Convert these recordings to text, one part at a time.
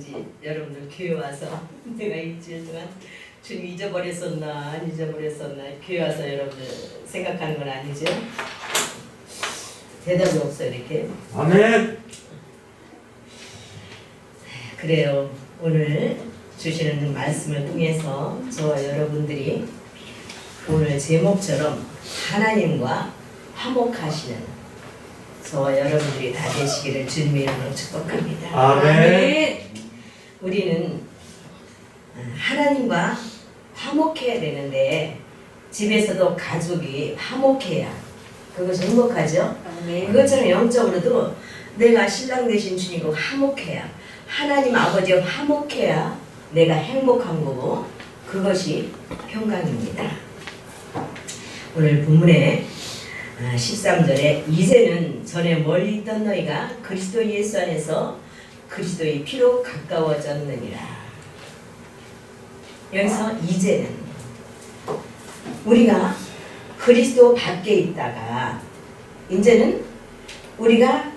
그런지 여러분들 교회 와서 내가 일주일 동안 주님 잊어버렸었나 안 잊어버렸었나 교회 와서 여러분들 생각하는 건 아니죠? 대답이 없어요 이렇게. 아멘. 그래요. 오늘 주시는 말씀을 통해서 저와 여러분들이 오늘 제목처럼 하나님과 화목하시는 저와 여러분들이 다 되시기를 주님의 이름으로 축복합니다. 아멘. 우리는 하나님과 화목해야 되는데 집에서도 가족이 화목해야 그것이 행복하죠. 그것처럼 영적으로도 내가 신랑 되신 주님과 화목해야 하나님 아버지와 화목해야 내가 행복한 거고 그것이 평강입니다. 오늘 본문에 13절에 이제는 전에 멀리 있던 너희가 그리스도 예수 안에서 그리스도의 피로 가까워졌느니라. 여기서 이제는 우리가 그리스도 밖에 있다가 이제는 우리가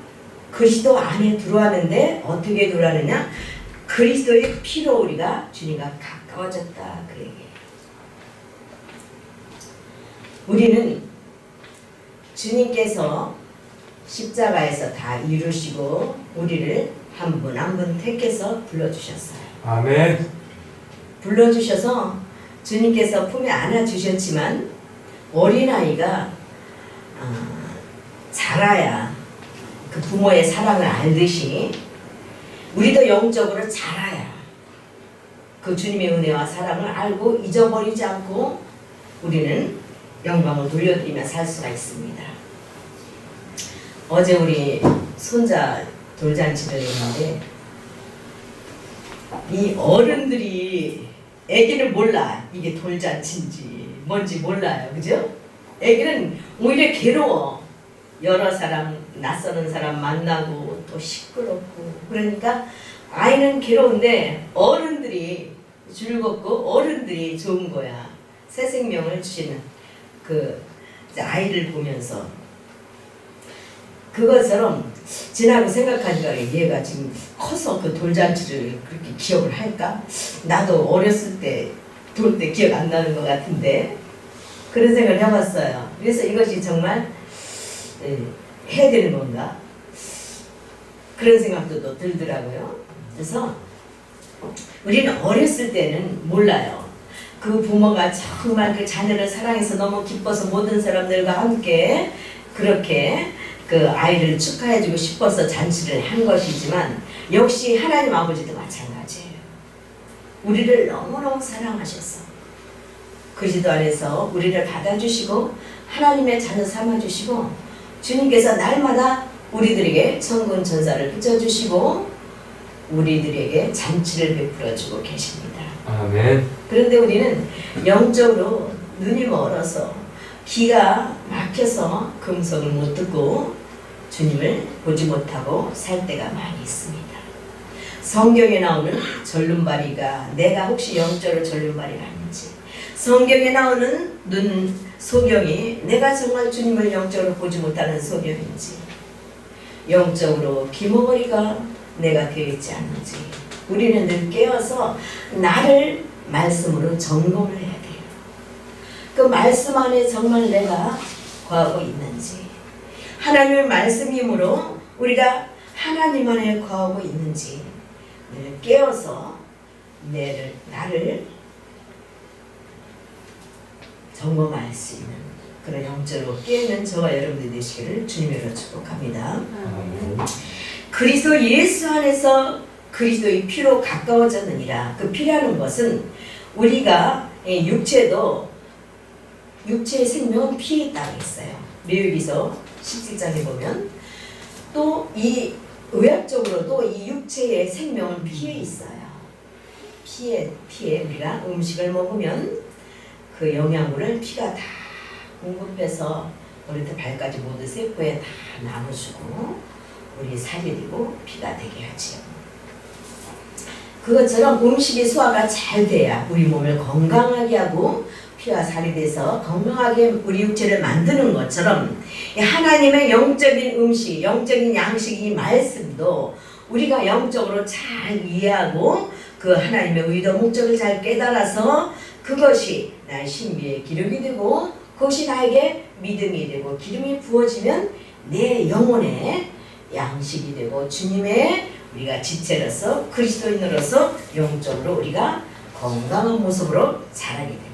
그리스도 안에 들어왔는데 어떻게 들어왔느냐? 그리스도의 피로 우리가 주님과 가까워졌다 그 얘기예요. 우리는 주님께서 십자가에서 다 이루시고 우리를 한 분 한 분 택해서 불러주셨어요. 아멘. 불러주셔서 주님께서 품에 안아주셨지만 어린아이가 자라야 그 부모의 사랑을 알듯이 우리도 영적으로 자라야 그 주님의 은혜와 사랑을 알고 잊어버리지 않고 우리는 영광을 돌려드리며 살 수가 있습니다. 어제 우리 손자 돌잔치를 했는데 이 어른들이 애기는 몰라 이게 돌잔치인지 뭔지 몰라요. 그죠? 애기는 오히려 괴로워. 여러 사람 낯서는 사람 만나고 또 시끄럽고 그러니까 아이는 괴로운데 어른들이 즐겁고 어른들이 좋은 거야. 새 생명을 주시는 그 아이를 보면서 그것처럼 지나고 생각하니까 얘가 지금 커서 그 돌잔치를 그렇게 기억을 할까? 나도 어렸을 때 돌 때 기억 안 나는 것 같은데 그런 생각을 해봤어요. 그래서 이것이 정말 해야 되는 건가? 그런 생각도 또 들더라고요. 그래서 우리는 어렸을 때는 몰라요. 그 부모가 정말 그 자녀를 사랑해서 너무 기뻐서 모든 사람들과 함께 그렇게 그 아이를 축하해주고 싶어서 잔치를 한 것이지만 역시 하나님 아버지도 마찬가지예요. 우리를 너무너무 사랑하셔서 그리스도 안에서 우리를 받아주시고 하나님의 자녀 삼아주시고 주님께서 날마다 우리들에게 천군 천사를 붙여주시고 우리들에게 잔치를 베풀어주고 계십니다. 아멘. 그런데 우리는 영적으로 눈이 멀어서 귀가 막혀서 금성을 못 듣고 주님을 보지 못하고 살 때가 많이 있습니다. 성경에 나오는 절름발이가 내가 혹시 영적으로 절름발이가 아닌지 성경에 나오는 눈 소경이 내가 정말 주님을 영적으로 보지 못하는 소경인지 영적으로 귀머거리가 내가 되어 있지 않는지 우리는 늘 깨어서 나를 말씀으로 점검을 해야 돼요. 그 말씀 안에 정말 내가 거하고 있는지 하나님의 말씀이므로 우리가 하나님 안에 거하고 있는지 늘 깨어서 나를 점검할 수 있는 그런 영적으로 깨어있는 저와 여러분들 되시기를 주님으로 축복합니다. 그리스도 예수 안에서 그리스도의 피로 가까워졌느니라. 그 피라는 것은 우리가 육체의 생명은 피에 있다고 했어요. 레위기서 17장에 보면 또 이 의학적으로도 이 육체의 생명은 피에 있어요. 피에 우리가 음식을 먹으면 그 영양분을 피가 다 공급해서 머리부터 발까지 모두 세포에 다 나눠주고 우리 살이 되고 피가 되게 하지요. 그것처럼 음식이 소화가 잘 돼야 우리 몸을 건강하게 하고 피와 살이 돼서 건강하게 우리 육체를 만드는 것처럼 하나님의 영적인 음식, 영적인 양식 이 말씀도 우리가 영적으로 잘 이해하고 그 하나님의 의도 목적을 잘 깨달아서 그것이 나의 신비의 기록이 되고 그것이 나에게 믿음이 되고 기름이 부어지면 내 영혼의 양식이 되고 주님의 우리가 지체로서 그리스도인으로서 영적으로 우리가 건강한 모습으로 자라게 됩니다.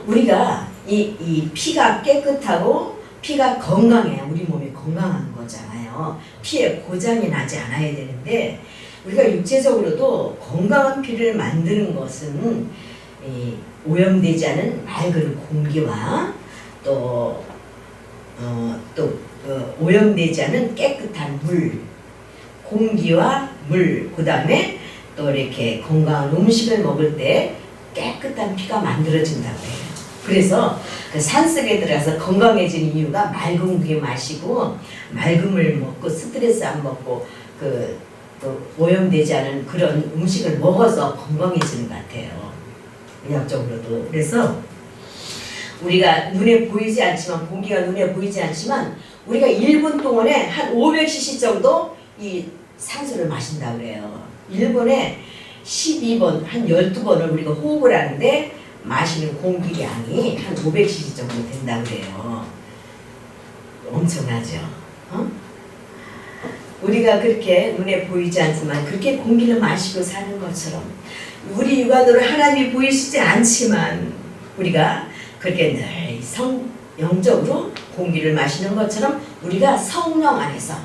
우리가 이 피가 깨끗하고 피가 건강해야 우리 몸이 건강한 거잖아요. 피에 고장이 나지 않아야 되는데 우리가 육체적으로도 건강한 피를 만드는 것은 오염되지 않은 맑은 공기와 또 오염되지 않은 깨끗한 물, 공기와 물, 그 다음에 또 이렇게 건강한 음식을 먹을 때 깨끗한 피가 만들어진다고 해요. 그래서 그 산속에 들어가서 건강해지는 이유가 맑은 공기 마시고 맑은 물 먹고 스트레스 안 먹고 그 오염되지 않은 그런 음식을 먹어서 건강해지는 것 같아요. 의학적으로도. 그래서 우리가 눈에 보이지 않지만 공기가 눈에 보이지 않지만 우리가 1분 동안에 한 500cc 정도 이 산소를 마신다고 그래요. 1분에 12번, 한 12번을 우리가 호흡을 하는데 마시는 공기량이 한 500cc 정도 된다고 그래요. 엄청나죠? 우리가 그렇게 눈에 보이지 않지만 그렇게 공기를 마시고 사는 것처럼 우리 육안으로 하나님이 보이시지 않지만 우리가 그렇게 늘 영적으로 공기를 마시는 것처럼 우리가 성령 안에서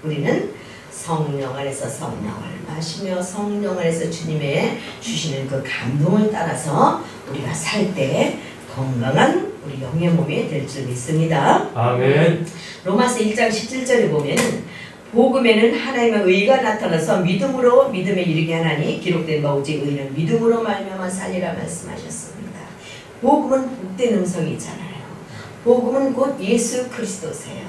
우리는 성령 안에서 성령을 마시며 성령 안에서 주님의 주시는 그 감동을 따라서 우리가 살 때 건강한 우리 영의 몸이 될 줄 믿습니다. 아멘. 로마서 1장 17절에 보면은 복음에는 하나님의 의가 나타나서 믿음으로 믿음에 이르게 하나니 기록된 바 오직 의는 믿음으로 말미암아 살리라 말씀하셨습니다. 복음은 복된 음성이잖아요. 복음은 곧 예수 그리스도세요.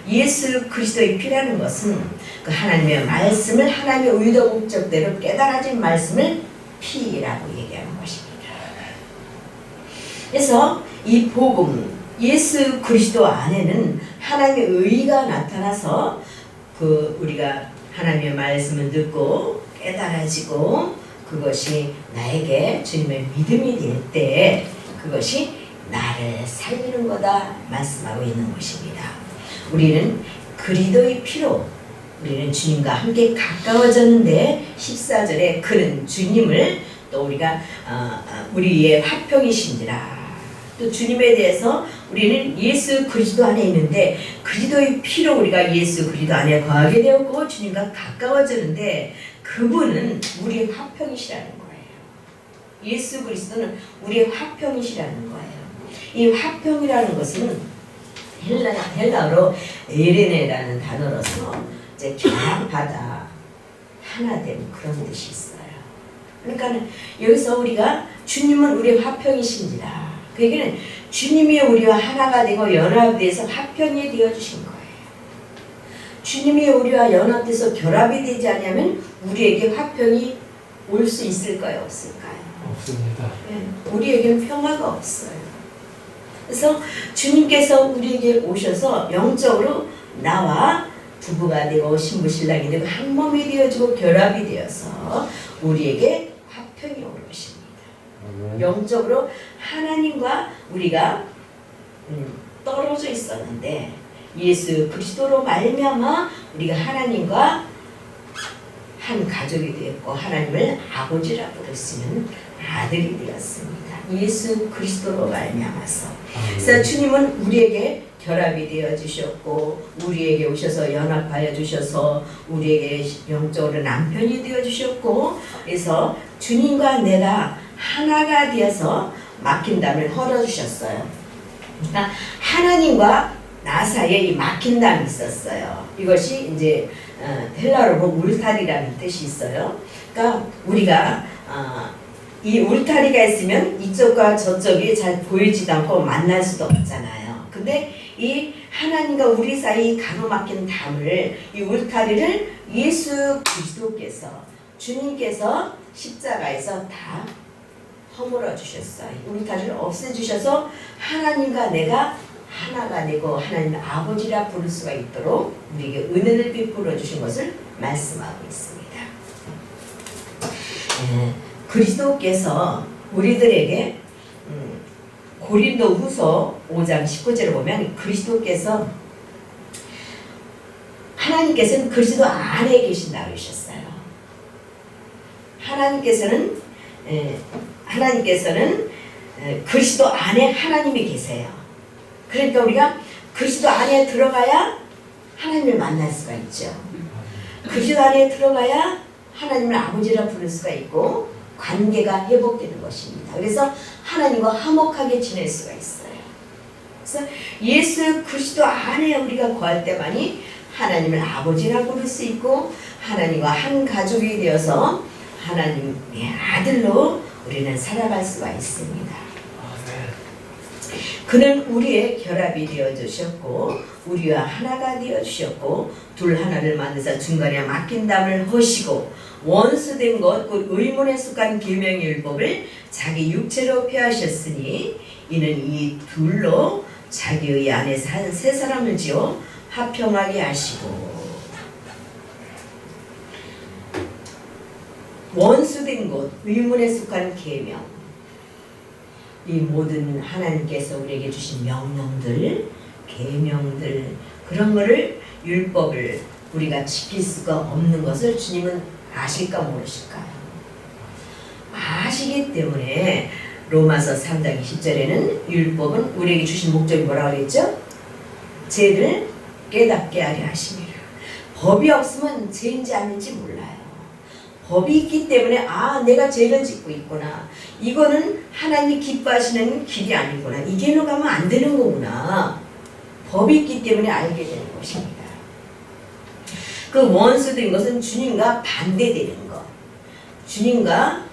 예수 그리스도의 피라는 것은 그 하나님의 말씀을 하나님의 의도 목적대로 깨달아진 말씀을 피라고 얘기하는 것입니다. 그래서 이 복음 예수 그리스도 안에는 하나님의 의가 나타나서 그 우리가 하나님의 말씀을 듣고 깨달아지고 그것이 나에게 주님의 믿음이 될 때 그것이 나를 살리는 거다 말씀하고 있는 것입니다. 우리는 그리스도의 피로 우리는 주님과 함께 가까워졌는데 14절에 그는 주님을 또 우리가 우리의 화평이신지라 또 주님에 대해서 우리는 예수 그리스도 안에 있는데 그리스도의 피로 우리가 예수 그리스도 안에 거하게 되었고 주님과 가까워지는데 그분은 우리의 화평이시라는 거예요. 예수 그리스도는 우리의 화평이시라는 거예요. 이 화평이라는 것은 헬라어로 에레네라는 단어로서 이제 결합하다, 하나됨 그런 뜻이 있어요. 그러니까 여기서 우리가 주님은 우리의 화평이신지라 그 얘기는 주님이 우리와 하나가 되고 연합돼서 화평이 되어주신 거예요. 주님이 우리와 연합돼서 결합이 되지 않으면 우리에게 화평이 올 수 있을까요? 없을까요? 없습니다. 네, 우리에게는 평화가 없어요. 그래서 주님께서 우리에게 오셔서 영적으로 나와 부부가 되고 신부 신랑이 되고 한 몸이 되어지고 결합이 되어서 우리에게 화평이 오는 것입니다. 영적으로 하나님과 우리가 떨어져 있었는데 예수 그리스도로 말미암아 우리가 하나님과 한 가족이 되었고 하나님을 아버지라 부르시는 아들이 되었습니다. 예수 그리스도로 말미암아서. 그래서 주님은 우리에게 결합이 되어 주셨고 우리에게 오셔서 연합하여 주셔서 우리에게 영적으로 남편이 되어 주셨고 그래서 주님과 내가 하나가 되어서 막힌담을 헐어주셨어요. 그러니까 하나님과 나 사이에 이 막힌담이 있었어요. 이것이 이제 헬라어로 울타리라는 뜻이 있어요. 그러니까 우리가 이 울타리가 있으면 이쪽과 저쪽이 잘 보이지도 않고 만날 수도 없잖아요. 근데 이 하나님과 우리 사이 가로막힌 담을 이 울타리를 예수 그리스도께서 주님께서 십자가에서 다 허물어 주셨어요. 울타리를 없애주셔서 하나님과 내가 하나가 되고 하나님 아버지라 부를 수가 있도록 우리에게 은혜를 베풀어 주신 것을 말씀하고 있습니다. 그리스도께서 우리들에게 고린도후서 5장 19절을 보면 그리스도께서 하나님께서는 그리스도 안에 계신다고 하셨어요. 하나님께서는 그리스도 안에 하나님이 계세요. 그러니까 우리가 그리스도 안에 들어가야 하나님을 만날 수가 있죠. 그리스도 안에 들어가야 하나님을 아버지라 부를 수가 있고 관계가 회복되는 것입니다. 그래서 하나님과 화목하게 지낼 수가 있어요. 그래서 예수 그리스도 안에 우리가 거할 때만이 하나님을 아버지라 부를 수 있고 하나님과 한 가족이 되어서 하나님의 아들로 우리는 살아갈 수가 있습니다. 그는 우리의 결합이 되어주셨고 우리와 하나가 되어주셨고 둘 하나를 만드사 중간에 맡긴담을 허시고 원수된 것 곧 의문에 속한 계명의 율법을 자기 육체로 폐하셨으니 이는 이 둘로 자기의 안에서 한 세 사람을 지어 화평하게 하시고 원수된 것 의문에 속한 계명 이 모든 하나님께서 우리에게 주신 명령들, 계명들 그런 거를 율법을 우리가 지킬 수가 없는 것을 주님은 아실까 모르실까요? 아시기 때문에 로마서 3장 20절에는 율법은 우리에게 주신 목적이 뭐라고 그랬죠? 죄를 깨닫게 하려 하심이라. 법이 없으면 죄인지 아닌지 몰라요. 법이 있기 때문에 내가 죄를 짓고 있구나. 이거는 하나님이 기뻐하시는 길이 아니구나. 이 길로 가면 안 되는 거구나. 법이 있기 때문에 알게 되는 것입니다. 그 원수된 것은 주님과 반대되는 것. 주님과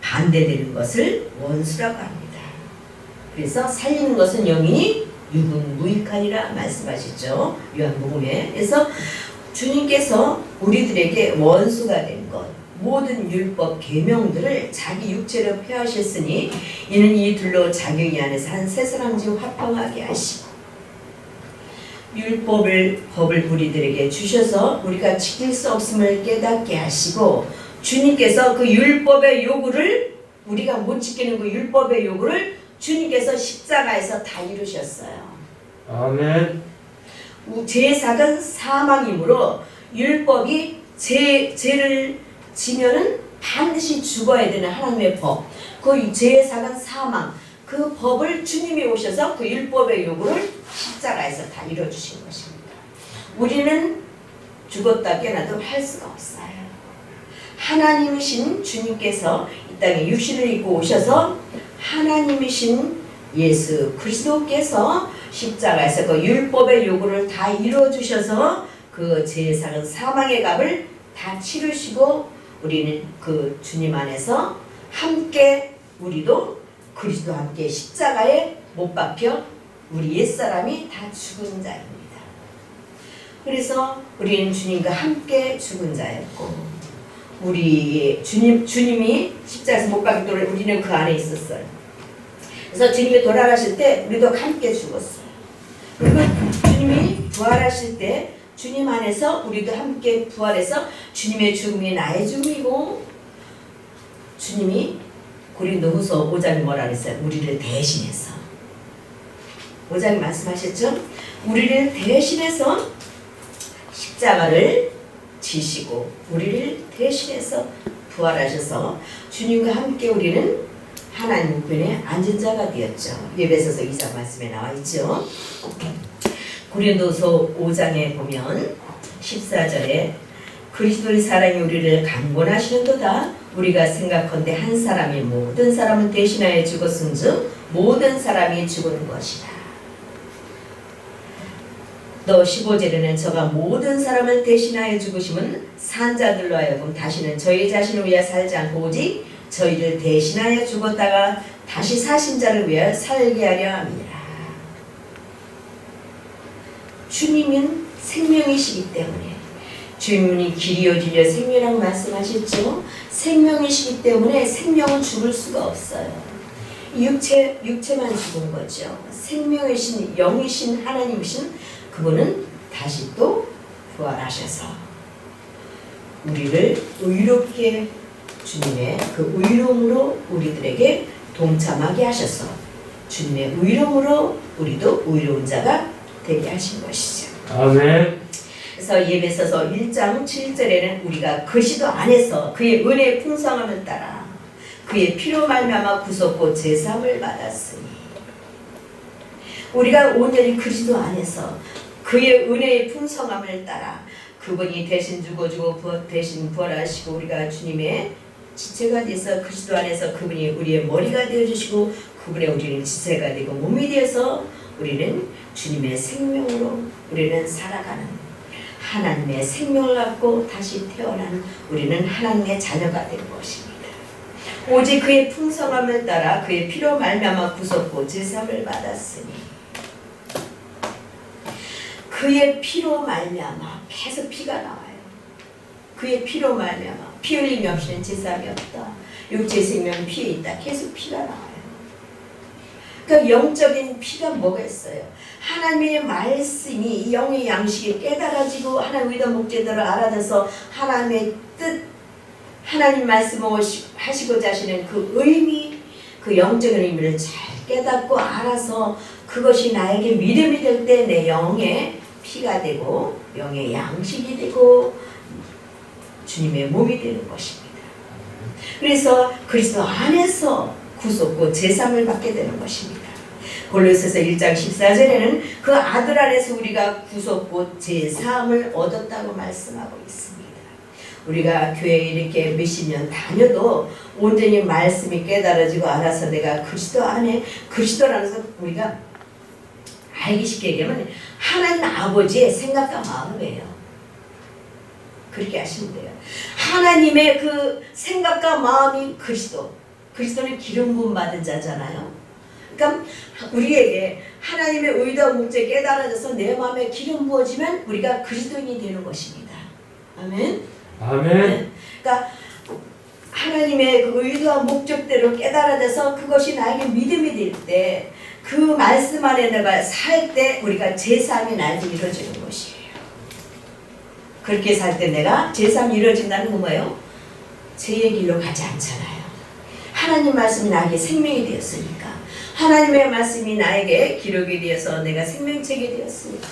반대되는 것을 원수라고 합니다. 그래서 살리는 것은 영이니 육은 무익하니라 말씀하시죠. 요한복음에. 그래서 주님께서 우리들에게 원수가 된 것, 모든 율법 계명들을 자기 육체로 폐하셨으니 이는 이 둘로 자기 안에서 한 세 사람 중 화평하게 하시고 법을 우리들에게 주셔서 우리가 지킬 수 없음을 깨닫게 하시고 주님께서 그 율법의 요구를 우리가 못 지키는 그 율법의 요구를 주님께서 십자가에서 다 이루셨어요. 아멘. 죄사건 사망이므로 율법이 죄를 지면은 반드시 죽어야 되는 하나님의 법. 그 죄사건 사망. 그 법을 주님이 오셔서 그 율법의 요구를 십자가에서 다 이루어주신 것입니다. 우리는 죽었다 깨나도 할 수가 없어요. 하나님이신 주님께서 이 땅에 육신을 입고 오셔서 하나님이신 예수 그리스도께서 십자가에서 그 율법의 요구를 다 이루어주셔서 그 죄사건 사망의 값을 다 치르시고 우리는 그 주님 안에서 함께 우리도 그리스도와 함께 십자가에 못 박혀 우리 옛사람이 다 죽은 자입니다. 그래서 우리는 주님과 함께 죽은 자였고 우리 주님이 십자가에서 못 박히도록 우리는 그 안에 있었어요. 그래서 주님이 돌아가실 때 우리도 함께 죽었어요. 그리고 주님이 부활하실 때 주님 안에서 우리도 함께 부활해서 주님의 죽음이 나의 죽음이고 주님이 고린도후서 5장에 뭐라 그랬어요? 우리를 대신해서 5장에 말씀하셨죠? 우리를 대신해서 십자가를 지시고 우리를 대신해서 부활하셔서 주님과 함께 우리는 하나님 우편에 앉은 자가 되었죠. 에베소서 2장 말씀에 나와 있죠. 고린도서 5장에 보면 14절에 그리스도의 사랑이 우리를 강권하시는도다. 우리가 생각컨대 한 사람이 모든 사람을 대신하여 죽었은즉 모든 사람이 죽은 것이다. 또 15절에는 저가 모든 사람을 대신하여 죽으심은 산자들로 하여금 다시는 저희 자신을 위하여 살지 않고 오직 저희를 대신하여 죽었다가 다시 사신 자를 위하여 살게 하려 합니다. 주님은 생명이시기 때문에 주님이 길이요 진리요 생명이라고 말씀하셨죠. 생명이시기 때문에 생명은 죽을 수가 없어요. 육체만 죽은 거죠. 생명이신 영이신 하나님이신 그분은 다시 또 부활하셔서 우리를 의롭게 주님의 그 의로움으로 우리들에게 동참하게 하셔서 주님의 의로움으로 우리도 의로운 자가 되게 하신 것이죠. 아멘. 그래서 예배서서 1장 7절에는 우리가 그리스도 안에서 그의 은혜의 풍성함을 따라 그의 피로 말미암아 구속고 제사함을 받았으니 우리가 온전히 그리스도 안에서 그의 은혜의 풍성함을 따라 그분이 대신 죽어주고 대신 부활하시고 우리가 주님의 지체가 돼서 그리스도 안에서 그분이 우리의 머리가 되어주시고 그분의 우리는 지체가 되고 몸이 되어서 우리는 주님의 생명으로 우리는 살아가는 하나님의 생명을 갖고 다시 태어나는 우리는 하나님의 자녀가 된 것입니다. 오직 그의 풍성함을 따라 그의 피로 말미암아 구속고 제사함을 받았으니 그의 피로 말미암아 계속 피가 나와요. 그의 피로 말미암아 피 흘림이 없이는 제사함이 없다. 육체 생명 피에 있다. 계속 피가 나와요. 그러니까 영적인 피가 뭐가 있어요? 하나님의 말씀이 영의 양식이 깨달아지고 하나님의 의도 목적대로 알아져서 하나님의 뜻 하나님 말씀을 하시고자 하시는 그 의미 그 영적인 의미를 잘 깨닫고 알아서 그것이 나에게 믿음이 될 때 내 영의 피가 되고 영의 양식이 되고 주님의 몸이 되는 것입니다. 그래서 그리스도 안에서 구속고 제사함을 받게 되는 것입니다. 골로새서 1장 14절에는 그 아들 안에서 우리가 구속고 제사함을 얻었다고 말씀하고 있습니다. 우리가 교회에 이렇게 몇십 년 다녀도 온전히 말씀이 깨달아지고 알아서 내가 그리스도 안에 그리스도라서 우리가 알기 쉽게 얘기하면 하나님 아버지의 생각과 마음이에요. 그렇게 하시면 돼요. 하나님의 그 생각과 마음이 그리스도. 그리스도는 기름 부음 받은 자잖아요. 그러니까 우리에게 하나님의 의도와 목적이 깨달아져서 내 마음에 기름 부어지면 우리가 그리스도인이 되는 것입니다. 아멘. 아멘. 그러니까 하나님의 그 의도와 목적대로 깨달아져서 그것이 나에게 믿음이 될 때 그 말씀 안에 내가 살 때 우리가 제사함이 나에게 이루어지는 것이에요. 그렇게 살 때 내가 제사함이 이루어진다는 건 뭐예요? 죄의 길로 가지 않잖아요. 하나님 말씀이 나에게 생명이 되었으니까 하나님의 말씀이 나에게 기록이 되어서 내가 생명책이 되었으니까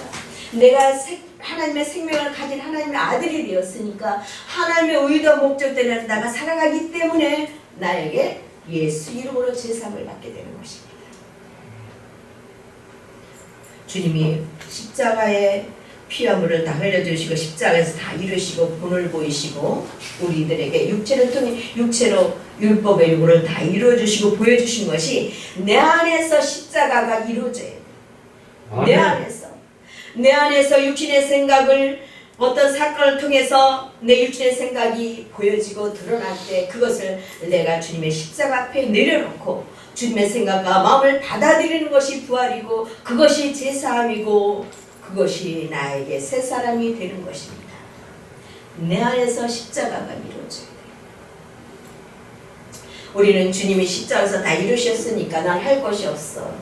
내가 하나님의 생명을 가진 하나님의 아들이 되었으니까 하나님의 의도와 목적대로 내가 살아가기 때문에 나에게 예수 이름으로 제사함을 받게 되는 것입니다. 주님이 십자가의 피와 물을 다 흘려주시고 십자가에서 다 이루시고 본을 보이시고 우리들에게 육체를 통해 육체로 율법의 요구를 다 이루어주시고 보여주신 것이 내 안에서 십자가가 이루어져야 돼. 내 안에서 육신의 생각을 어떤 사건을 통해서 내 육신의 생각이 보여지고 드러날 때 그것을 내가 주님의 십자가 앞에 내려놓고 주님의 생각과 마음을 받아들이는 것이 부활이고 그것이 제사함이고 그것이 나에게 새 사람이 되는 것입니다. 내 안에서 십자가가 이루어져야 돼요. 우리는 주님이 십자가에서 다 이루셨으니까 난 할 것이 없어.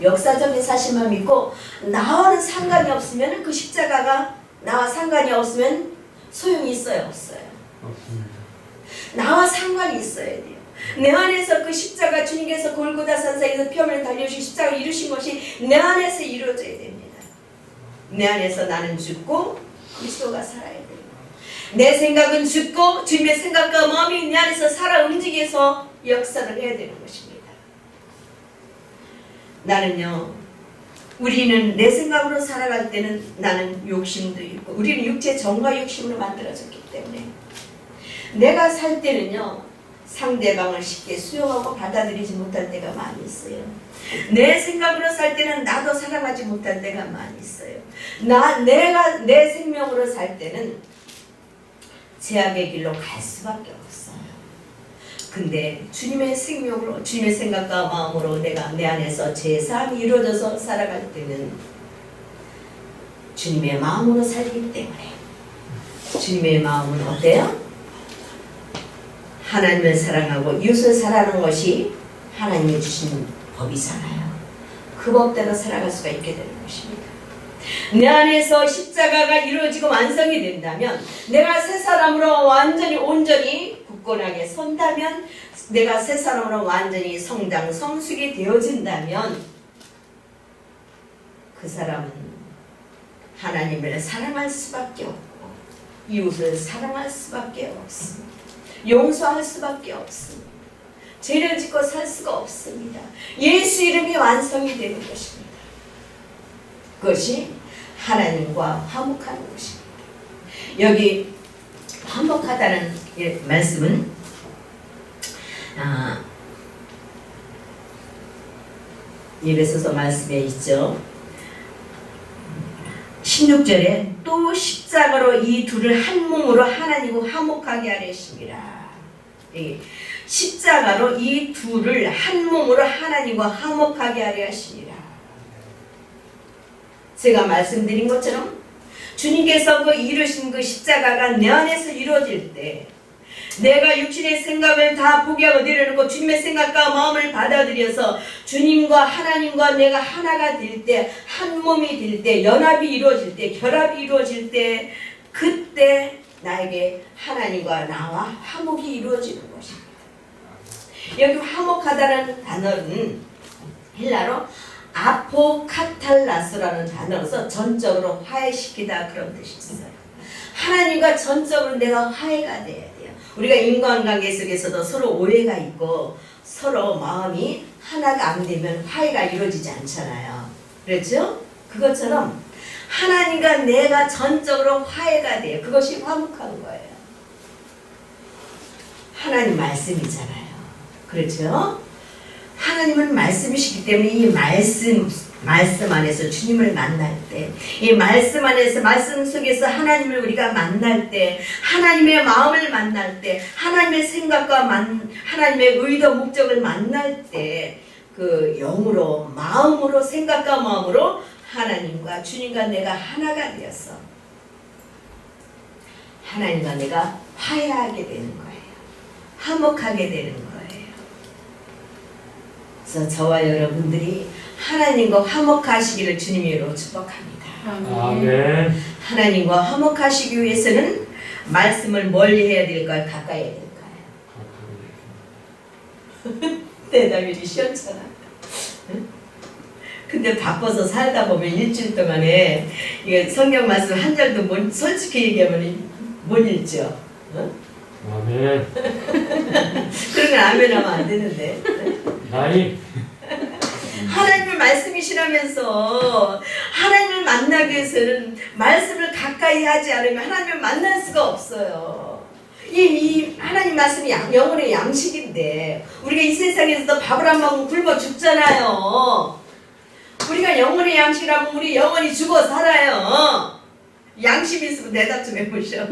역사적인 사실만 믿고 나와는 상관이 없으면 그 십자가가 나와 상관이 없으면 소용이 있어요? 없어요? 없습니다. 나와 상관이 있어야 돼요. 내 안에서 그 십자가 주님께서 골고다 산상에서 피 흘려 달려주신 십자가를 이루신 것이 내 안에서 이루어져야 됩니다. 내 안에서 나는 죽고 그리스도가 살아야 돼요. 내 생각은 죽고 주님의 생각과 마음이 내 안에서 살아 움직여서 역사를 해야 되는 것입니다. 나는요, 우리는 내 생각으로 살아갈 때는 나는 욕심도 있고 우리는 육체 정과 욕심으로 만들어졌기 때문에 내가 살 때는요 상대방을 쉽게 수용하고 받아들이지 못할 때가 많이 있어요. 내 생각으로 살 때는 나도 사랑하지 못할 때가 많이 있어요. 내가 내 생명으로 살 때는 제약의 길로 갈 수밖에 없어요. 근데 주님의 생명으로 주님의 생각과 마음으로 내가 내 안에서 제사함이 이루어져서 살아갈 때는 주님의 마음으로 살기 때문에 주님의 마음은 어때요? 하나님을 사랑하고 이웃을 사랑하는 것이 하나님이 주신 법이잖아요. 그 법대로 살아갈 수가 있게 되는 것입니다. 내 안에서 십자가가 이루어지고 완성이 된다면, 내가 새 사람으로 완전히 온전히 굳건하게 선다면, 내가 새 사람으로 완전히 성장 성숙이 되어진다면, 그 사람은 하나님을 사랑할 수밖에 없고 이웃을 사랑할 수밖에 없습니다. 용서할 수밖에 없습니다. 죄를 짓고 살 수가 없습니다. 예수 이름이 완성이 되는 것입니다. 그것이 하나님과 화목하는 것입니다. 여기 화목하다는 말씀은 에베소서 말씀에 있죠. 16절에 또 십자가로 이 둘을 한 몸으로 하나님과 화목하게 하려심이라. 십자가로 이 둘을 한 몸으로 하나님과 화목하게 하려 하시니라. 제가 말씀드린 것처럼 주님께서 그 이루신 그 십자가가 내 안에서 이루어질 때, 내가 육신의 생각을 다 포기하고 내려놓고 주님의 생각과 마음을 받아들여서 주님과 하나님과 내가 하나가 될 때, 한 몸이 될 때, 연합이 이루어질 때, 결합이 이루어질 때, 그때 나에게 하나님과 나와 화목이 이루어지는 것입니다. 여기 화목하다는 단어는 헬라로 아포카탈라스라는 단어로서 전적으로 화해시키다 그런 뜻이 있어요. 하나님과 전적으로 내가 화해가 돼야 돼요. 우리가 인간관계 속에서도 서로 오해가 있고 서로 마음이 하나가 안 되면 화해가 이루어지지 않잖아요. 그렇죠? 그것처럼 하나님과 내가 전적으로 화해가 돼요. 그것이 화목한 거예요. 하나님 말씀이잖아요. 그렇죠? 하나님은 말씀이시기 때문에 이 말씀 안에서 주님을 만날 때, 이 말씀 안에서, 말씀 속에서 하나님을 우리가 만날 때, 하나님의 마음을 만날 때, 하나님의 생각과 하나님의 의도, 목적을 만날 때, 그 영으로, 마음으로, 생각과 마음으로 하나님과 주님과 내가 하나가 되어서 하나님과 내가 화해하게 되는 거예요. 화목하게 되는 거예요. 그래서 저와 여러분들이 하나님과 화목하시기를 주님으로 축복합니다. 아멘. 하나님과 화목하시기 위해서는 말씀을 멀리 해야 될까요? 가까이 해야 될까요? 대답이 시원찮아. 근데 바빠서 살다 보면 일주일 동안에 이게 성경 말씀 한 절도 솔직히 얘기하면 못 읽죠. 어? 아멘. 그러면 아멘 하면 안 되는데. 나이. 하나님의 말씀이시라면서 하나님을 만나기 위해서는 말씀을 가까이 하지 않으면 하나님을 만날 수가 없어요. 이 하나님 말씀이 영혼의 양식인데 우리가 이 세상에서도 밥을 안 먹으면 굶어 죽잖아요. 우리가 영혼의 양식이라면 우리 영혼이 죽어 살아요. 양심 있으면 대답 좀 해보셔.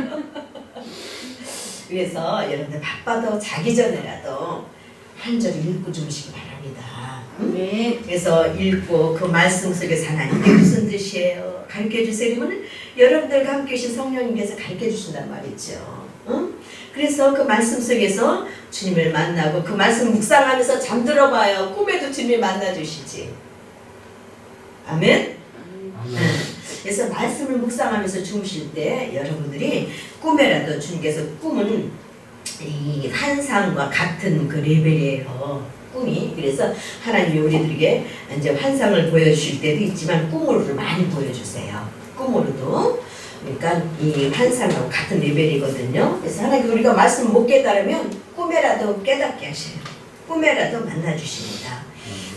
그래서 여러분들 바빠도 자기 전에라도 한 절 읽고 주무시기 바랍니다. 네. 그래서 읽고 그 말씀 속에서 하나님 이게 무슨 뜻이에요? 가르쳐주세요. 그러면 여러분들과 함께 계신 성령님께서 가르쳐주신단 말이죠. 응? 그래서 그 말씀 속에서 주님을 만나고 그 말씀 묵상하면서 잠들어 봐요. 꿈에도 주님을 만나주시지. 아멘? 아멘. 그래서 말씀을 묵상하면서 주무실 때 여러분들이 꿈에라도 주님께서 꿈은 이 환상과 같은 그 레벨이에요. 꿈이. 그래서 하나님이 우리들에게 이제 환상을 보여주실 때도 있지만 꿈으로도 많이 보여주세요. 꿈으로도. 그러니까 이 환상하고 같은 레벨이거든요. 그래서 하나님 우리가 말씀을 못 깨달으면 꿈에라도 깨닫게 하셔요. 꿈에라도 만나주십니다.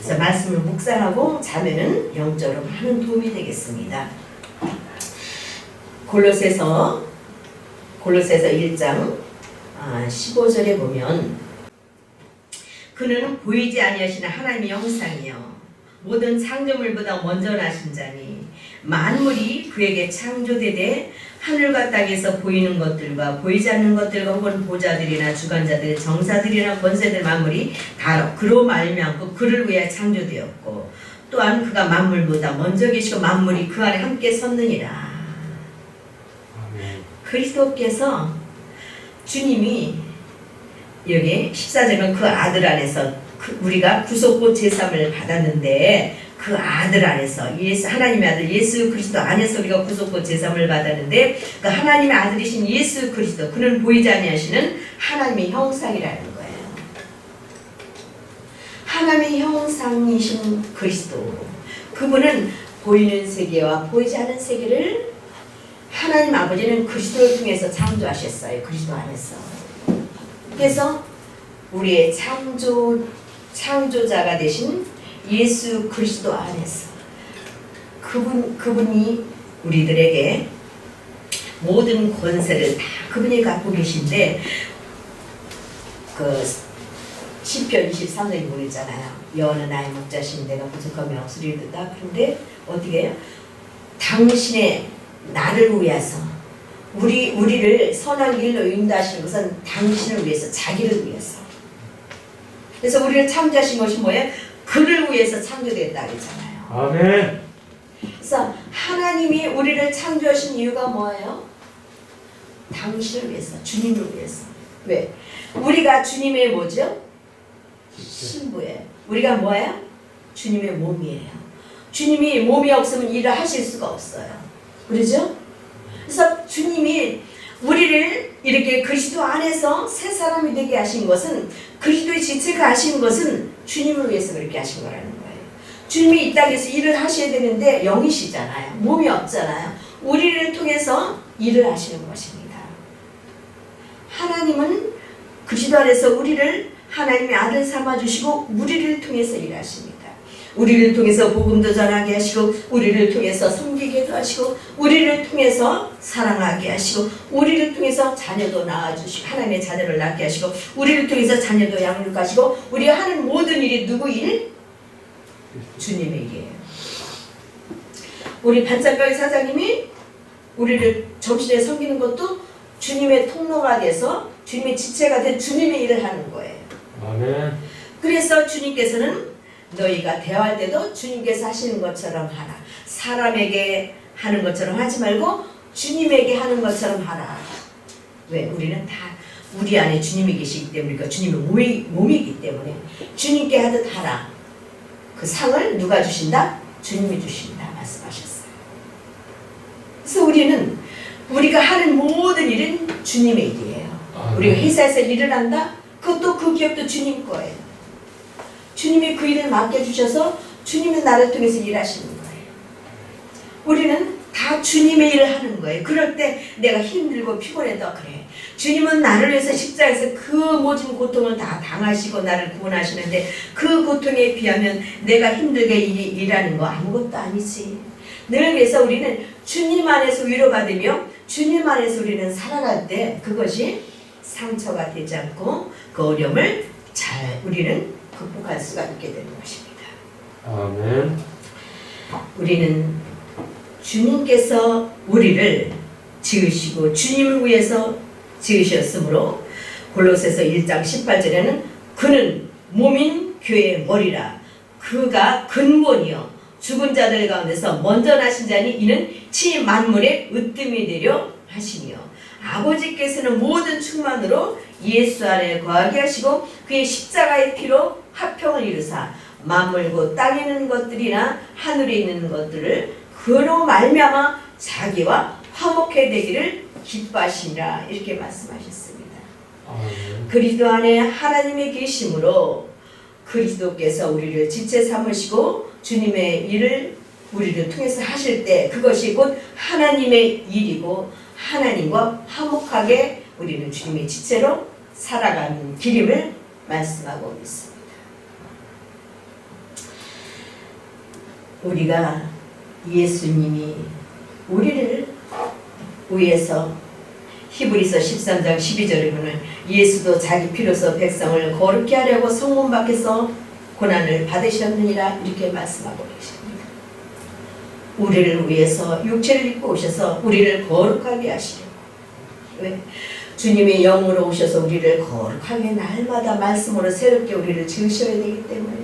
그래서 말씀을 묵상하고 자면은 영적으로 많은 도움이 되겠습니다. 골로새서 1장 15절에 보면 그는 보이지 아니하시는 하나님의 형상이요 모든 창조물보다 먼저 나신 자니 만물이 그에게 창조되되 하늘과 땅에서 보이는 것들과 보이지 않는 것들과 혹은 보좌들이나 주관자들 정사들이나 권세들 만물이 다 그로 말미암고 그를 위하여 창조되었고 또한 그가 만물보다 먼저 계시고 만물이 그 안에 함께 섰느니라. 아멘. 그리스도께서 주님이 여기 14절은 그 아들 안에서 그 우리가 구속고 제삼을 받았는데 그 아들 안에서 하나님의 아들 예수 그리스도 안에서 우리가 구속고 제삼을 받았는데 그 하나님의 아들이신 예수 그리스도 그는 보이지 아니하시는 하나님의 형상이라는 거예요. 하나님의 형상이신 그리스도 그분은 보이는 세계와 보이지 않은 세계를 하나님 아버지는 그리스도를 통해서 창조하셨어요. 그리스도 안에서. 그래서 우리의 창조자가 되신 예수 그리스도 안에서 그분이 우리들에게 모든 권세를 다 그분이 갖고 계신데 그 시편 23장에 보냈잖아요. 여호와는 나의 목자신 내가 부족함이 없으리 듣다. 그런데 어떻게 해요? 당신의 나를 위해서 우리를 선한 길로 인도하시는 것은 당신을 위해서 자기를 위해서. 그래서 우리를 창조하신 것이 뭐예요? 그를 위해서 창조됐다 그랬잖아요. 아멘. 그래서 하나님이 우리를 창조하신 이유가 뭐예요? 당신을 위해서, 주님을 위해서. 왜? 우리가 주님의 뭐죠? 신부예요. 우리가 뭐예요? 주님의 몸이에요. 주님이 몸이 없으면 일을 하실 수가 없어요. 그러죠? 그래서 주님이 우리를 이렇게 그리스도 안에서 새 사람이 되게 하신 것은 그리스도의 지체가 하신 것은 주님을 위해서 그렇게 하신 거라는 거예요. 주님이 이 땅에서 일을 하셔야 되는데 영이시잖아요. 몸이 없잖아요. 우리를 통해서 일을 하시는 것입니다. 하나님은 그리스도 안에서 우리를 하나님의 아들 삼아주시고 우리를 통해서 일하십니다. 우리를 통해서 복음도 전하게 하시고 우리를 통해서 섬기게도 하시고 우리를 통해서 사랑하게 하시고 우리를 통해서 자녀도 낳아주시고 하나님의 자녀를 낳게 하시고 우리를 통해서 자녀도 양육하시고 우리가 하는 모든 일이 누구 일? 주님의 일이에요. 우리 반짝거리 사장님이 우리를 정신에 섬기는 것도 주님의 통로가 돼서 주님의 지체가 된 주님의 일을 하는 거예요. 아멘. 그래서 주님께서는 너희가 대화할 때도 주님께서 하시는 것처럼 하라. 사람에게 하는 것처럼 하지 말고 주님에게 하는 것처럼 하라. 왜? 우리는 다 우리 안에 주님이 계시기 때문에 그러니까 주님의 몸이기 때문에 주님께 하듯 하라. 그 상을 누가 주신다? 주님이 주신다 말씀하셨어요. 그래서 우리가 하는 모든 일은 주님의 일이에요. 우리가 회사에서 일을 한다? 그것도 그 기업도 주님 거예요. 주님이 그 일을 맡겨주셔서 주님은 나를 통해서 일하시는 거예요. 우리는 다 주님의 일을 하는 거예요. 그럴 때 내가 힘들고 피곤해도 그래. 주님은 나를 위해서 십자가에서 그 모든 고통을 다 당하시고 나를 구원하시는데 그 고통에 비하면 내가 힘들게 일하는 거 아무것도 아니지. 늘 그래서 우리는 주님 안에서 위로받으며 주님 안에서 우리는 살아갈 때 그것이 상처가 되지 않고 그 어려움을 잘 우리는 극복할 수가 있게 되는 것입니다. 아멘. 우리는 주님께서 우리를 지으시고 주님을 위해서 지으셨으므로 골로새서 1장 18절에는 그는 몸인 교회의 머리라. 그가 근본이요 죽은 자들 가운데서 먼저 나신 자니 이는 치 만물의 으뜸이 되려 하시며 아버지께서는 모든 충만으로 예수 안에 거하게 하시고 그의 십자가의 피로 화평을 이루사 만물 곧 땅에 있는 것들이나 하늘에 있는 것들을 그로 말미암아 자기와 화목해 되기를 기뻐하시니라 이렇게 말씀하셨습니다. 아멘. 그리스도 안에 하나님의 계심으로 그리스도께서 우리를 지체 삼으시고 주님의 일을 우리를 통해서 하실 때 그것이 곧 하나님의 일이고 하나님과 화목하게 우리는 주님의 지체로 살아가는 길임을 말씀하고 있습니다. 우리가 예수님이 우리를 위해서 히브리서 13장 12절에 보면 예수도 자기 피로서 백성을 거룩게 하려고 성문 밖에서 고난을 받으셨느니라 이렇게 말씀하고 계십니다. 우리를 위해서 육체를 입고 오셔서 우리를 거룩하게 하시려고. 왜? 주님의 영으로 오셔서 우리를 거룩하게 날마다 말씀으로 새롭게 우리를 지으셔야 되기 때문에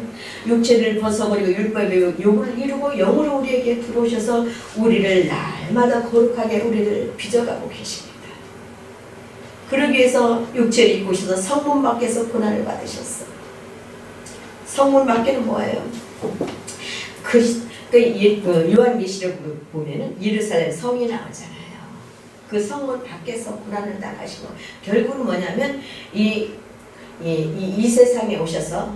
육체를 벗어버리고 율법의 욕을 이루고 영으로 우리에게 들어오셔서 우리를 날마다 거룩하게 우리를 빚어가고 계십니다. 그러기 위해서 육체를 입고 오셔서 성문 밖에서 고난을 받으셨어. 성문 밖에는 뭐예요? 요한계시록 보면은 예루살렘 성이 나오잖아요. 그 성문 밖에서 고난을 당하시고 결국은 뭐냐면 이 세상에 오셔서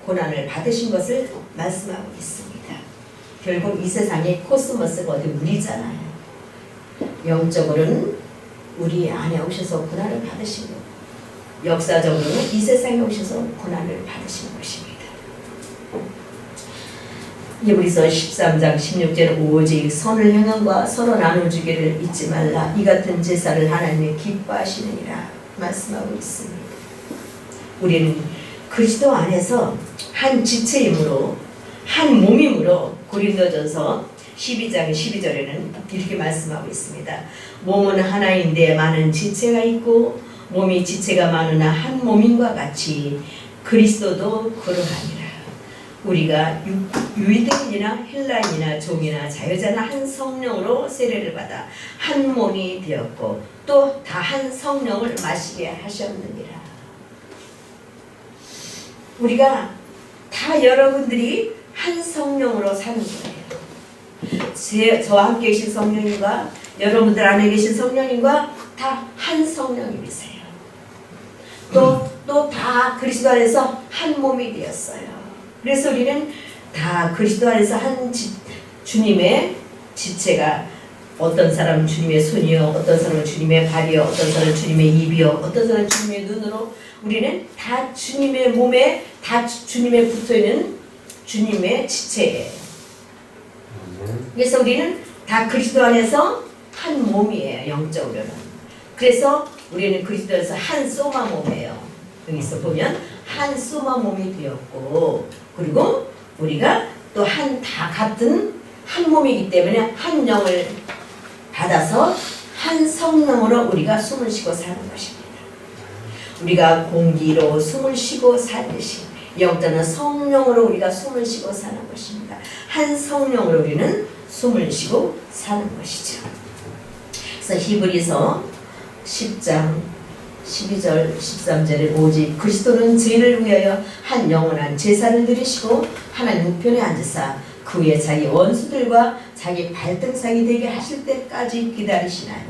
고난을 받으신 것을 말씀하고 있습니다. 결국 이 세상의 코스모스가 어디 우리잖아요. 영적으로는 우리 안에 오셔서 고난을 받으신 것, 역사적으로는 이 세상에 오셔서 고난을 받으신 것입니다. 히브리서 13장 16절은 오직 선을 행함과 서로 나눠주기를 잊지 말라. 이 같은 제사를 하나님이 기뻐하시느니라 말씀하고 있습니다. 우리는 그리스도 안에서 한 지체이므로 한 몸이므로 고린도전서 12장 12절에는 이렇게 말씀하고 있습니다. 몸은 하나인데 많은 지체가 있고 몸이 지체가 많으나 한 몸인과 같이 그리스도도 그러하니라. 우리가 유대인이나 헬라인이나 종이나 자유자나 한 성령으로 세례를 받아 한 몸이 되었고 또 다 한 성령을 마시게 하셨느니라. 우리가 다 여러분들이 한 성령으로 사는 거예요. 저와 함께 계신 성령님과 여러분들 안에 계신 성령님과 다 한 성령님이세요. 또 다 그리스도 안에서 한 몸이 되었어요. 그래서 우리는 다 그리스도 안에서 한 주님의 지체가, 어떤 사람은 주님의 손이요, 어떤 사람은 주님의 발이요, 어떤 사람은 주님의 입이요, 어떤 사람은 주님의 눈으로, 우리는 다 주님의 몸에 다 주님에 붙어있는 주님의 지체예요. 그래서 우리는 다 그리스도 안에서 한 몸이에요. 영적으로는. 그래서 우리는 그리스도 안에서 한 소마 몸이에요. 여기서 보면 한 소마 몸이 되었고, 그리고 우리가 또 다 같은 한 몸이기 때문에 한 영을 받아서 한 성령으로 우리가 숨을 쉬고 사는 것입니다. 우리가 공기로 숨을 쉬고 살듯이 영자는 성령으로 우리가 숨을 쉬고 사는 것입니다. 한 성령으로 우리는 숨을 쉬고 사는 것이죠. 그래서 히브리서 10장 12절 13절에 오직 그리스도는 죄를 위하여 한 영원한 제사를 드리시고 하나님 우편에 앉으사 그 후에 자기 원수들과 자기 발등상이 되게 하실 때까지 기다리시나니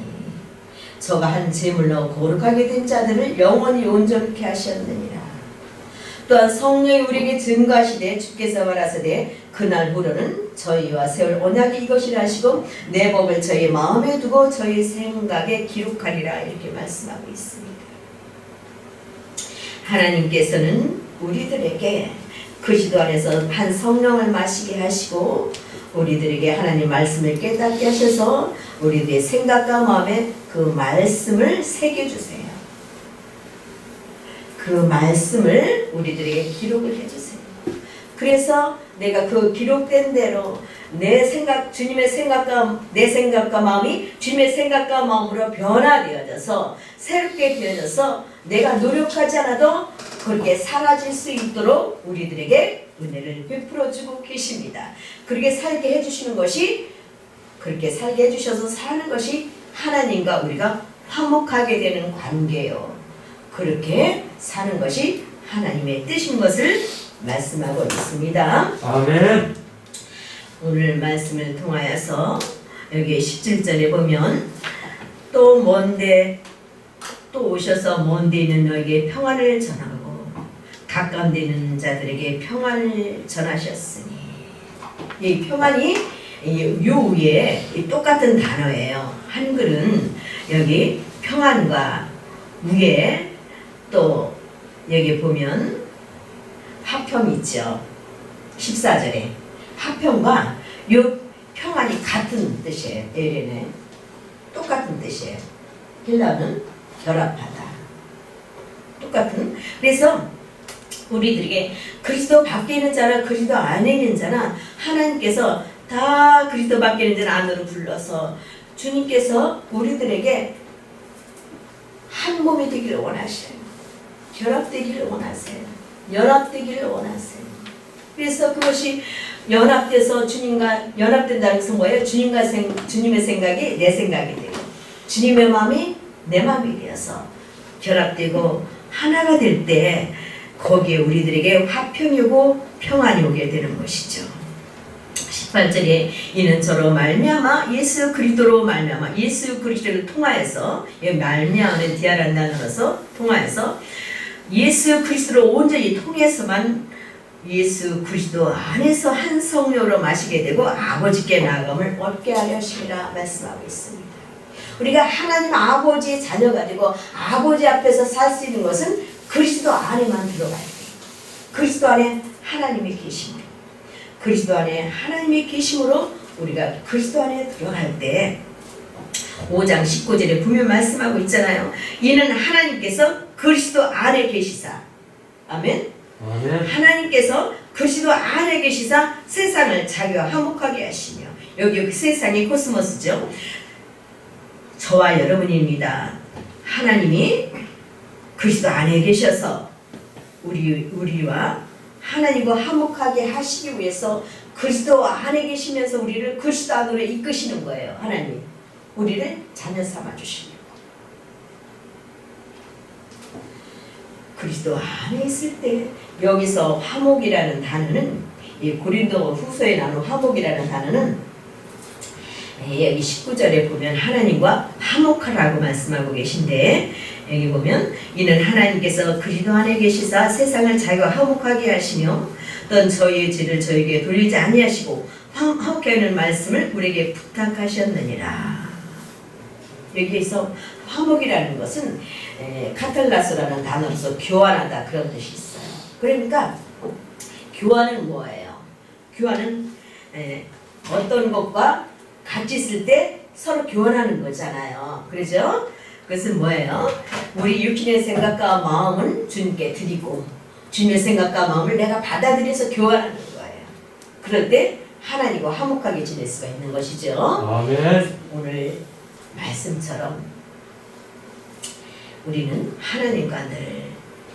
저가 한 제물로 거룩하게 된 자들을 영원히 온전케 하셨느니라. 또한 성령이 우리에게 증거하시되 주께서 말하시되 그날 후로는 저희와 세울 언약이 이것이라 하시고 내 법을 저희 마음에 두고 저희 생각에 기록하리라. 이렇게 말씀하고 있습니다. 하나님께서는 우리들에게 그리스도 안에서 한 성령을 마시게 하시고 우리들에게 하나님 말씀을 깨닫게 하셔서 우리들의 생각과 마음에 그 말씀을 새겨주세요. 그 말씀을 우리들에게 기록을 해주세요. 그래서 내가 그 기록된 대로 내 생각, 주님의 생각과 내 생각과 마음이 주님의 생각과 마음으로 변화되어져서 새롭게 되어져서 내가 노력하지 않아도 그렇게 사라질 수 있도록 우리들에게 은혜를 베풀어주고 계십니다. 그렇게 살게 해주시는 것이, 그렇게 살게 해주셔서 사는 것이 하나님과 우리가 화목하게 되는 관계요. 그렇게 사는 것이 하나님의 뜻인 것을 말씀하고 있습니다. 아멘. 오늘 말씀을 통하여서 여기 17절에 보면 또 먼데 또 오셔서 먼데 있는 너에게 평안을 전하고 가까운 데 있는 자들에게 평안을 전하셨으니, 이 평안이 요 위에 똑같은 단어예요. 한글은 여기 평안과 위에 또 여기 보면 화평 있죠. 14절에 화평과 요 평안이 같은 뜻이에요. 에레네 똑같은 뜻이에요. 헬라는 결합하다. 똑같은. 그래서 우리들에게 그리스도 밖에 있는 자나 그리스도 안에 있는 자나 하나님께서 다 그리스도 밖에 있는 자는 안으로 불러서 주님께서 우리들에게 한 몸이 되기를 원하셔요. 결합되기를 원하세요. 연합되기를 원하세요. 그래서 그것이 연합돼서 주님과 연합된다는 것은 뭐예요? 주님의 생각이 내 생각이 되고 주님의 마음이 내 마음이 되어서 결합되고 하나가 될 때 거기에 우리들에게 화평이 오고 평안이 오게 되는 것이죠. 18절에 이는 저로 말미암아 예수 그리스도로 말미암아 예수 그리스도를 통하여서 말미암아는 디아라는 단어로서 통하여서 예수 그리스도로 온전히 통해서만 예수 그리스도 안에서 한 성령으로 마시게 되고 아버지께 나아감을 얻게 하려 하심이라 말씀하고 있습니다. 우리가 하나님 아버지의 자녀가 되고 아버지 앞에서 살 수 있는 것은 그리스도 안에만 들어가야 돼요. 그리스도 안에 하나님이 계심으로, 그리스도 안에 하나님이 계심으로 우리가 그리스도 안에 들어갈 때 5장 19절에 분명 말씀하고 있잖아요. 이는 하나님께서 그리스도 안에 계시사, 아멘. 아멘. 하나님께서 그리스도 안에 계시사 세상을 자기와 화목하게 하시며, 여기 그 세상이 코스모스죠. 저와 여러분입니다. 하나님이 그리스도 안에 계셔서 우리와 하나님과 화목하게 하시기 위해서 그리스도 안에 계시면서 우리를 그리스도 안으로 이끄시는 거예요. 하나님 우리를 자녀 삼아 주시려고. 그리스도 안에 있을 때 여기서 화목이라는 단어는, 이 고린도 후서에 나오는 화목이라는 단어는 여기 19절에 보면 하나님과 화목하라고 말씀하고 계신데, 여기 보면 이는 하나님께서 그리스도 안에 계시사 세상을 자기와 화목하게 하시며 어떤 저희의 죄를 저에게 돌리지 아니하시고 화목케 하는 말씀을 우리에게 부탁하셨느니라. 여기에서 화목이라는 것은 카탈라스라는 단어로서 교환하다 그런 뜻이 있어요. 그러니까 교환은 뭐예요? 교환은 어떤 것과 같이 있을 때 서로 교환하는 거잖아요. 그렇죠? 그것은 뭐예요? 우리 육신의 생각과 마음은 주님께 드리고 주님의 생각과 마음을 내가 받아들여서 교환하는 거예요. 그럴 때 하나님과 화목하게 지낼 수가 있는 것이죠. 아멘. 오늘 말씀처럼 우리는 하나님과 늘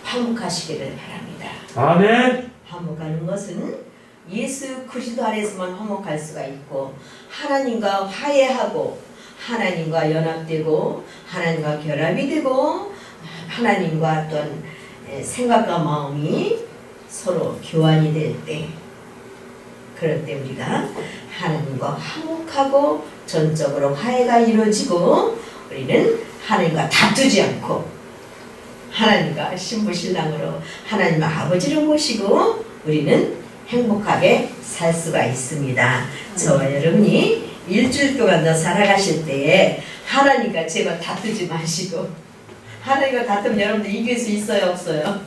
화목하시기를 바랍니다. 아멘. 화목하는 것은 예수 그리스도 안에서만 화목할 수가 있고, 하나님과 화해하고 하나님과 연합되고 하나님과 결합이 되고 하나님과 어떤 생각과 마음이 서로 교환이 될 때, 그럴 때 우리가 하나님과 화목하고 전적으로 화해가 이루어지고 우리는 하나님과 다투지 않고 하나님과 신부신랑으로 하나님의 아버지를 모시고 우리는 행복하게 살 수가 있습니다. 저와 여러분이 일주일 동안 더 살아가실 때에 하나님과 제발 다투지 마시고, 하나님과 다투면 여러분들 이길 수 있어요, 없어요?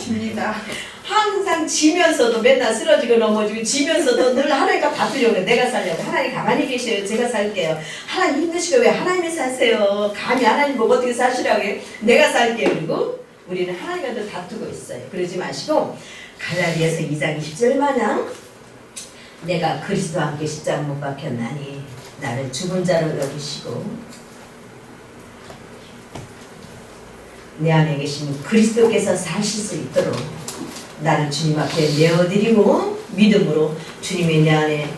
집니다. 항상 지면서도 맨날 쓰러지고 넘어지고 지면서도 늘 하나님과 다투려고 해. 내가 살려고. 하나님 가만히 계셔요. 제가 살게요. 하나님 힘드시고 왜 하나님이 사세요? 감히 하나님 보고 어떻게 사시라고 해요? 내가 살게요. 그리고 우리는 하나님과 늘 다투고 있어요. 그러지 마시고 갈라디아서 2장 20절 마냥 내가 그리스도와 함께 십자가 못 박혔나니 나를 죽은 자로 여기시고 내 안에 계신 그리스도께서 사실 수 있도록 나를 주님 앞에 내어드리고 믿음으로 주님이 내 안에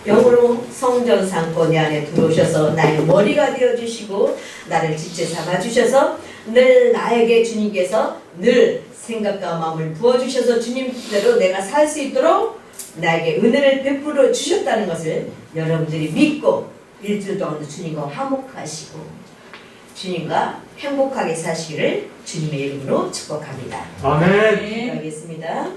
영으로 성전 삼고 내 안에 들어오셔서 나의 머리가 되어주시고 나를 지체 삼아주셔서 늘 나에게 주님께서 늘 생각과 마음을 부어주셔서 주님대로 내가 살 수 있도록 나에게 은혜를 베풀어 주셨다는 것을 여러분들이 믿고 일주일 동안도 주님과 화목하시고 주님과 행복하게 사시기를 주님의 이름으로 축복합니다. 아멘. 기도하겠습니다.